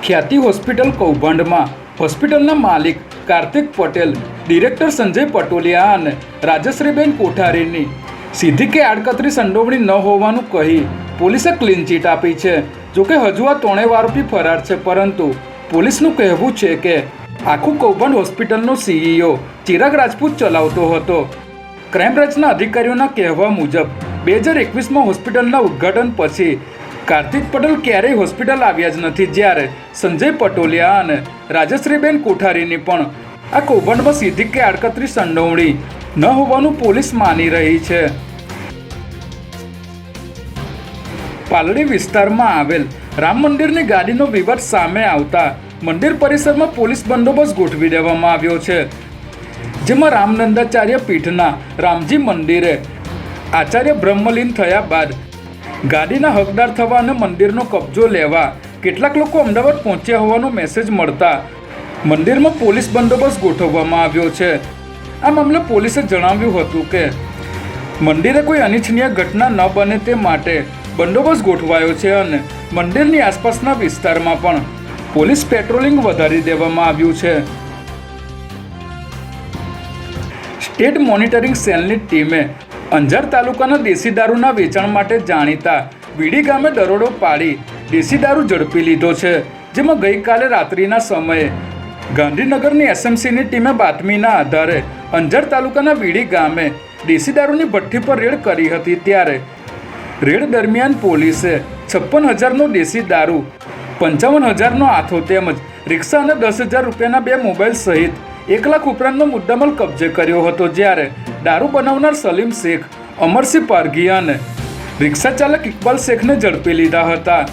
ખ્યાતિ હોસ્પિટલ કૌભાંડમાં હોસ્પિટલના માલિક કાર્તિક પટેલ, ડિરેક્ટર સંજય પટોલિયા અને રાજશ્રીબેન કોઠારીની સીધી કે આડકતરી સંડોવણી ન હોવાનું કહી પોલીસે ક્લીન ચીટ આપી છે। જોકે હજુ આ ત્રણેય આરોપી ફરાર છે, પરંતુ પોલીસનું કહેવું છે કે આખું કૌભાંડ હોસ્પિટલનો સીઈઓ ચિરાગ રાજપૂત ચલાવતો હતો। ક્રાઇમ બ્રાન્ચના અધિકારીઓના કહેવા મુજબ 2021માં હોસ્પિટલના ઉદ્ઘાટન પછી કાર્તિક પટેલ ક્યારેય હોસ્પિટલ આવ્યા જ નથી, જ્યારે સંજય પટોલિયા અને રાજશ્રીબેન કોઠારીની પણ આ કૌભાંડમાં સીધી કે આડકતરી સંડોવણી ન હોવાનું પોલીસ માની રહી છે। પાલડી વિસ્તારમાં આવેલ રામ મંદિરની ગાડીનો વિવાદ સામે આવતા મંદિર પરિસરમાં પોલીસ બંદોબસ્ત ગોઠવી દેવામાં આવ્યો છે, જેમાં રામનંદાચાર્ય પીઠના રામજી મંદિરે આચાર્ય બ્રહ્મલીન થયા બાદ ગાડીના હકદાર થવા અને મંદિરનો કબજો લેવા કેટલાક લોકો અમદાવાદ પહોંચ્યા હોવાનો મેસેજ મળતા મંદિરમાં પોલીસ બંદોબસ્ત ગોઠવવામાં આવ્યો છે। આ મામલે પોલીસે જણાવ્યું હતું કે મંદિરે કોઈ અનિચ્છનીય ઘટના ન બને તે માટે બંદોબસ્ત ગોઠવાયો છે અને મંદિરની આસપાસના વિસ્તારમાં પણ પોલીસ પેટ્રોલિંગ વધારી દેવામાં આવ્યું છે। સ્ટેટ મોનિટરિંગ સેલની ટીમે અંજાર તાલુકાના દેશી દારૂના વેચાણ માટે જાણીતા વીડી ગામે દરોડો પાડી દેશી દારૂ ઝડપી લીધો છે, જેમાં ગઈકાલે રાત્રિના સમયે ગાંધીનગરની એસએમસીની ટીમે બાતમીના આધારે અંજાર તાલુકાના વીડી ગામે દેશી દારૂની ભઠ્ઠી પર રેડ કરી હતી। ત્યારે રેડ દરમિયાન પોલીસે 56,000નો દેશી દારૂ, 55,000નો આથો તેમજ રિક્ષા અને 10,000 રૂપિયાના 2 મોબાઈલ સહિત 1 લાખ ઉપરાંતનો મુદ્દામાલ કબજે કર્યો હતો, જ્યારે દારૂ બનાવનાર સલીમ શેખ, અમરસિંહ પારઘી અને રિક્ષા ચાલક ઇકબાલ શેખને ઝડપી લીધા હતા।